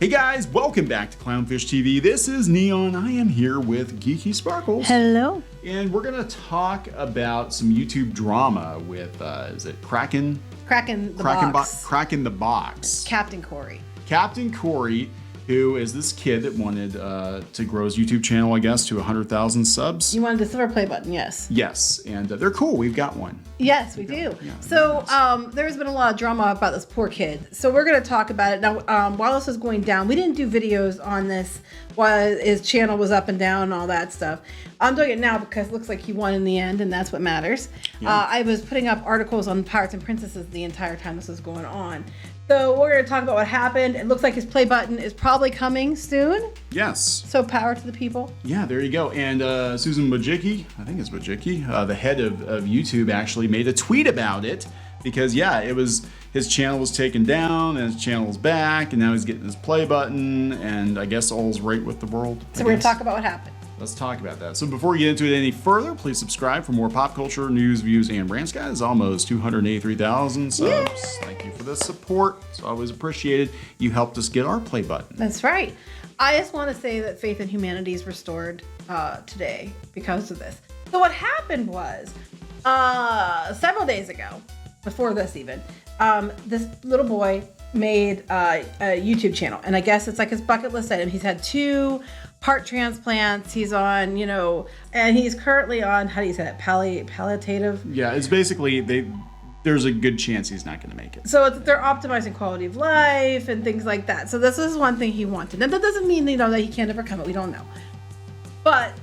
Hey guys, welcome back to Clownfish TV. This is Neon. I am here with Geeky Sparkles. Hello. And we're going to talk about some YouTube drama with, is it Kraken? Kraken the Box. Kraken the Box. Captain Kori. Captain Kori, who is this kid that wanted to grow his YouTube channel, I guess, to 100,000 subs. You wanted the silver play button, yes. Yes, and they're cool. We've got one. Yes, we do. Yeah, so there's been a lot of drama about this poor kid. So we're going to talk about it. Now, while this was going down, we didn't do videos on this while his channel was up and down and all that stuff. I'm doing it now because it looks like he won in the end, and that's what matters. Yeah. I was putting up articles on Pirates and Princesses the entire time this was going on. So we're going to talk about what happened. It looks like his play button is probably coming soon. Yes. So power to the people. Yeah, there you go. And Susan Wojcicki, I think it's Wojcicki, the head of YouTube, actually made a tweet about it because, yeah, it was his channel was taken down and his channel's back, and now he's getting his play button, and I guess all's right with the world. So we're going to talk about what happened. Let's talk about that. So before we get into it any further, please subscribe for more pop culture, news, views, and rants. Guys, almost 283,000 subs. Yay! Thank you for the support. It's always appreciated. You helped us get our play button. That's right. I just want to say that faith in humanity is restored today because of this. So what happened was several days ago, before this even, this little boy made a YouTube channel. And I guess it's like his bucket list item. He's had 2 heart transplants. He's on, and he's currently on, how do you say that? Palliative? Yeah, it's basically, there's a good chance he's not going to make it. So they're optimizing quality of life and things like that. So this is one thing he wanted. And that doesn't mean, that he can't overcome it. We don't know. But,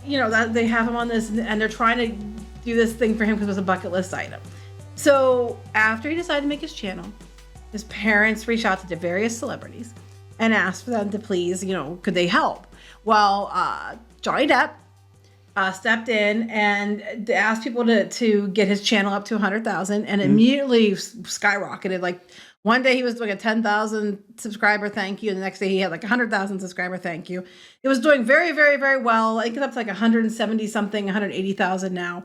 that they have him on this and they're trying to do this thing for him because it was a bucket list item. So after he decided to make his channel, his parents reached out to various celebrities and asked for them to please, could they help? Well, Johnny Depp stepped in and asked people to get his channel up to 100,000 and immediately skyrocketed. Like one day he was doing a 10,000 subscriber thank you, and the next day he had like 100,000 subscriber thank you. It was doing very, very, very well. I think it's up to like 170 something, 180,000 now.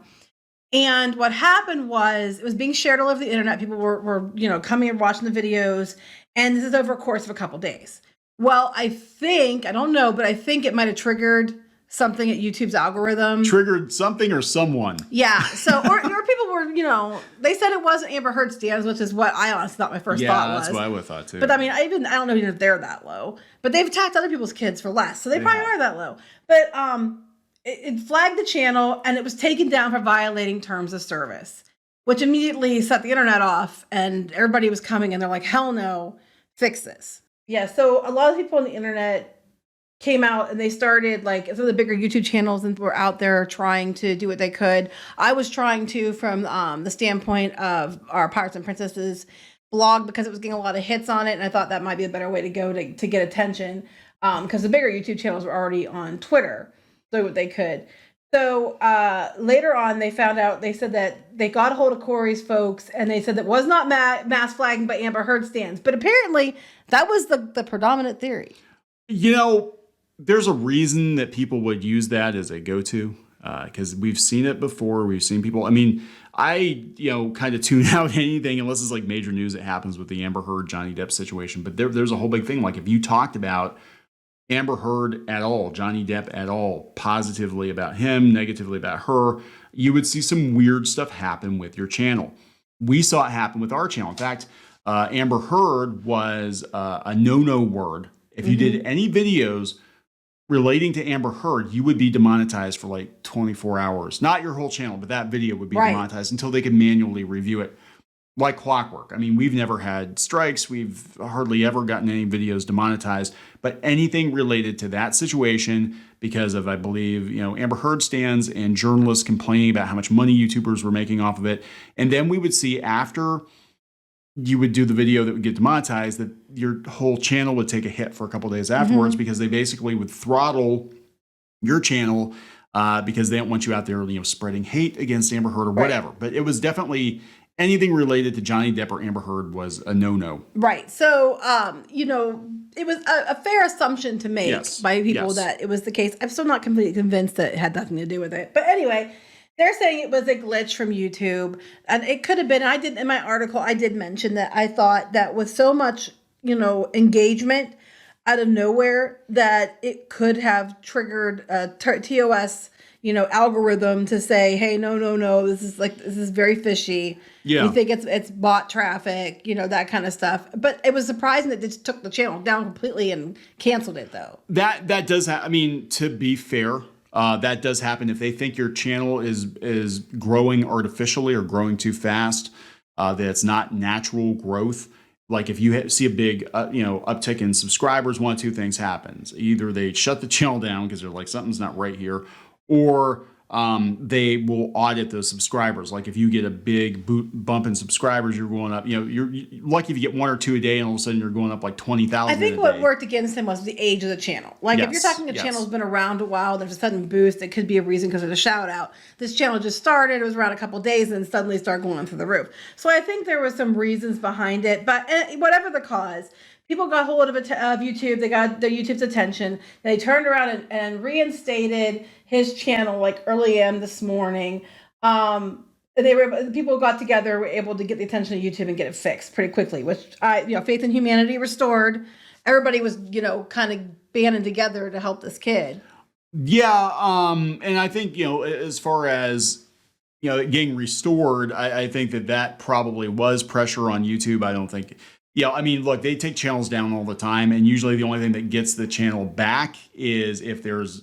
And what happened was it was being shared all over the internet. People were coming and watching the videos, and this is over a course of a couple days. Well, I don't know, but I think it might have triggered something at YouTube's algorithm. Triggered something or someone. Yeah. So, or people were, they said it wasn't Amber Heard stands, which is what I honestly thought my first thought was. Yeah, that's what I would have thought too. But I mean, I don't know even if they're that low. But they've attacked other people's kids for less, so they probably are that low. But it flagged the channel, and it was taken down for violating terms of service, which immediately set the internet off, and everybody was coming, and they're like, hell no, fix this. Yeah, so a lot of people on the internet came out and they started, like, some of the bigger YouTube channels and were out there trying to do what they could. I was trying to from the standpoint of our Pirates and Princesses blog because it was getting a lot of hits on it, and I thought that might be a better way to go to get attention because the bigger YouTube channels were already on Twitter, so what they could. So later on, they said that they got a hold of Kori's folks, and they said that was not mass flagging by Amber Heard stands. But apparently, that was the predominant theory. There's a reason that people would use that as a go-to, because we've seen it before. We've seen people. I mean, I kind of tune out anything unless it's like major news that happens with the Amber Heard Johnny Depp situation. But there's a whole big thing. Like if you talked about Amber Heard at all, Johnny Depp at all, positively about him, negatively about her, you would see some weird stuff happen with your channel. We saw it happen with our channel. In fact, Amber Heard was a no-no word. If you did any videos relating to Amber Heard, you would be demonetized for like 24 hours. Not your whole channel, but that video would be demonetized until they could manually review it. Like clockwork. I mean, we've never had strikes. We've hardly ever gotten any videos demonetized. But anything related to that situation, because of, I believe, Amber Heard stands and journalists complaining about how much money YouTubers were making off of it. And then we would see after you would do the video that would get demonetized that your whole channel would take a hit for a couple days afterwards because they basically would throttle your channel because they don't want you out there, spreading hate against Amber Heard or whatever. But it was definitely anything related to Johnny Depp or Amber Heard was a no-no. Right. So, it was a fair assumption to make by people that it was the case. I'm still not completely convinced that it had nothing to do with it. But anyway, they're saying it was a glitch from YouTube. And it could have been, in my article, I did mention that I thought that with so much, engagement, out of nowhere that it could have triggered a TOS, algorithm to say, hey, no, this is very fishy. Yeah. We think it's bot traffic, that kind of stuff. But it was surprising that they just took the channel down completely and canceled it, though. That does I mean, to be fair, that does happen if they think your channel is growing artificially or growing too fast, that it's not natural growth. Like if you see a big, uptick in subscribers, one of two things happens. Either they shut the channel down because they're like, something's not right here, or they will audit those subscribers. Like if you get a big bump in subscribers, you're going up, you're lucky if you get 1 or 2 a day and all of a sudden you're going up like 20,000. I think what worked against him was the age of the channel. Like if you're talking a channel's been around a while, there's a sudden boost, it could be a reason because of the shout out. This channel just started, it was around a couple of days and suddenly started going through the roof. So I think there was some reasons behind it, but whatever the cause, people got hold of YouTube. They got their YouTube's attention. They turned around and reinstated his channel like early this morning. People got together, were able to get the attention of YouTube and get it fixed pretty quickly. Which faith in humanity restored. Everybody was kind of banding together to help this kid. Yeah, and I think as far as getting restored, I think that probably was pressure on YouTube. I don't think. Yeah, I mean, look, they take channels down all the time, and usually the only thing that gets the channel back is if there's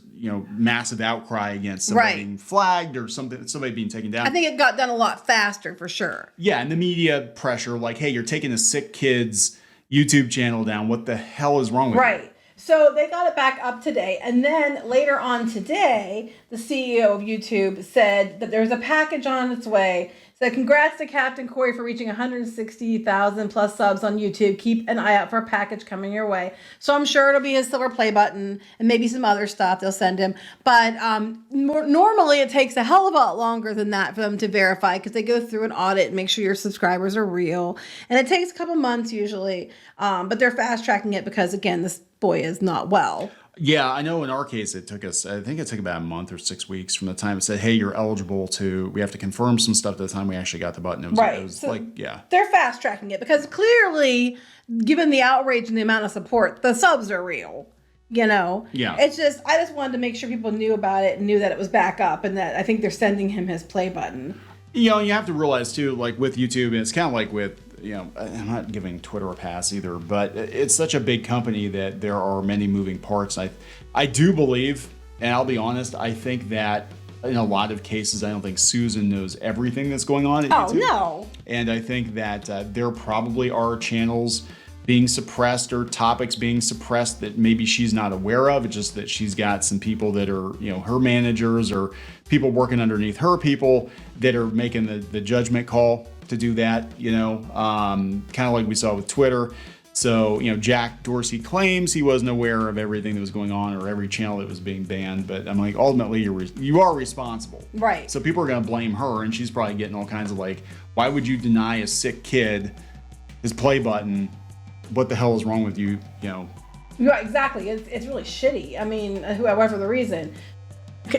massive outcry against somebody being flagged or somebody being taken down. I think it got done a lot faster for sure. Yeah, and the media pressure, like, hey, you're taking a sick kid's YouTube channel down. What the hell is wrong with you? Right. So they got it back up today, and then later on today, the CEO of YouTube said that there's a package on its way. So congrats to Captain Kori for reaching 160,000 plus subs on YouTube. Keep an eye out for a package coming your way. So I'm sure it'll be his silver play button and maybe some other stuff they'll send him. But normally it takes a hell of a lot longer than that for them to verify because they go through an audit and make sure your subscribers are real. And it takes a couple months usually. But they're fast tracking it because, again, this boy is not well. Yeah, I know in our case, it took us, I think it took about a month or 6 weeks from the time it said, hey, you're eligible we have to confirm some stuff to the time we actually got the button. It was so yeah. They're fast tracking it because clearly, given the outrage and the amount of support, the subs are real. Yeah. It's just, I just wanted to make sure people knew about it and knew that it was back up and that I think they're sending him his play button. You have to realize too, like with YouTube, and it's kind of like with, I'm not giving Twitter a pass either, but it's such a big company that there are many moving parts. I do believe, and I'll be honest, I think that in a lot of cases, I don't think Susan knows everything that's going on at YouTube. No. And I think that there probably are channels being suppressed or topics being suppressed that maybe she's not aware of. It's just that she's got some people that are, her managers or people working underneath her people that are making the judgment call to do that, kind of like we saw with Twitter. So, Jack Dorsey claims he wasn't aware of everything that was going on or every channel that was being banned. But I'm like, ultimately, you are responsible. Right. So people are going to blame her, and she's probably getting all kinds of why would you deny a sick kid his play button? What the hell is wrong with you? Yeah, exactly. It's really shitty. I mean, however the reason.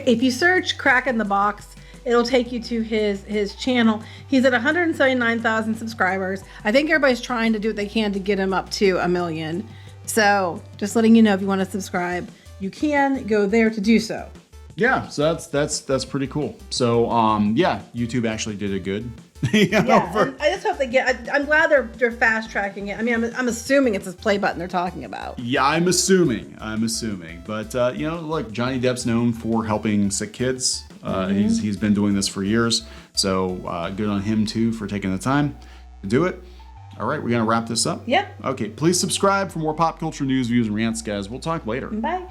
If you search Crack in the Box, it'll take you to his channel. He's at 179,000 subscribers. I think everybody's trying to do what they can to get him up to 1 million. So just letting you know, if you want to subscribe, you can go there to do so. Yeah, so that's pretty cool. So YouTube actually did it good. And I just hope they get. I'm glad they're fast tracking it. I mean, I'm assuming it's his play button they're talking about. Yeah, I'm assuming. But look, Johnny Depp's known for helping sick kids. He's been doing this for years. So good on him too for taking the time to do it. All right, we're gonna wrap this up. Yep. Okay, please subscribe for more pop culture news, views, and rants, guys. We'll talk later. Bye.